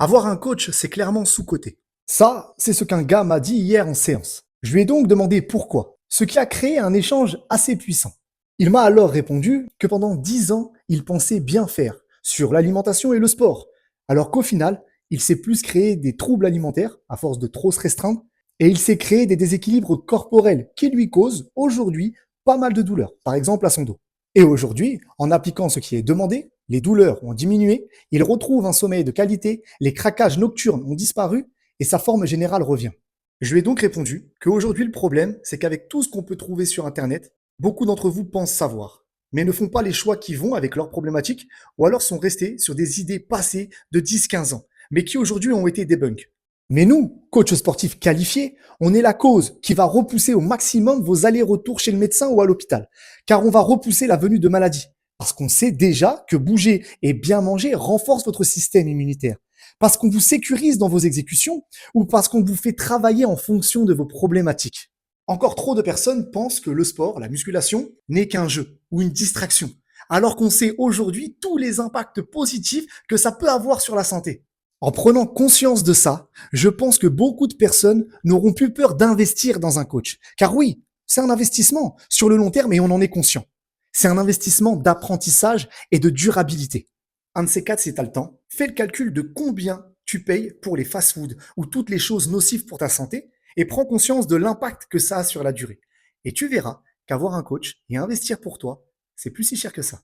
Avoir un coach, c'est clairement sous-coté. Ça, c'est ce qu'un gars m'a dit hier en séance. Je lui ai donc demandé pourquoi, ce qui a créé un échange assez puissant. Il m'a alors répondu que pendant 10 ans, il pensait bien faire sur l'alimentation et le sport, alors qu'au final, il s'est plus créé des troubles alimentaires à force de trop se restreindre, et il s'est créé des déséquilibres corporels qui lui causent aujourd'hui pas mal de douleurs, par exemple à son dos. Et aujourd'hui, en appliquant ce qui est demandé, les douleurs ont diminué, il retrouve un sommeil de qualité, les craquages nocturnes ont disparu et sa forme générale revient. Je lui ai donc répondu qu'aujourd'hui le problème, c'est qu'avec tout ce qu'on peut trouver sur Internet, beaucoup d'entre vous pensent savoir, mais ne font pas les choix qui vont avec leurs problématiques ou alors sont restés sur des idées passées de 10-15 ans, mais qui aujourd'hui ont été debunk. Mais nous, coachs sportifs qualifiés, on est la cause qui va repousser au maximum vos allers-retours chez le médecin ou à l'hôpital, car on va repousser la venue de maladies. Parce qu'on sait déjà que bouger et bien manger renforce votre système immunitaire. Parce qu'on vous sécurise dans vos exécutions ou parce qu'on vous fait travailler en fonction de vos problématiques. Encore trop de personnes pensent que le sport, la musculation, n'est qu'un jeu ou une distraction, alors qu'on sait aujourd'hui tous les impacts positifs que ça peut avoir sur la santé. En prenant conscience de ça, je pense que beaucoup de personnes n'auront plus peur d'investir dans un coach. Car oui, c'est un investissement sur le long terme et on en est conscient. C'est un investissement d'apprentissage et de durabilité. Un de ces quatre, si tu as le temps, fais le calcul de combien tu payes pour les fast-foods ou toutes les choses nocives pour ta santé et prends conscience de l'impact que ça a sur la durée. Et tu verras qu'avoir un coach et investir pour toi, c'est plus si cher que ça.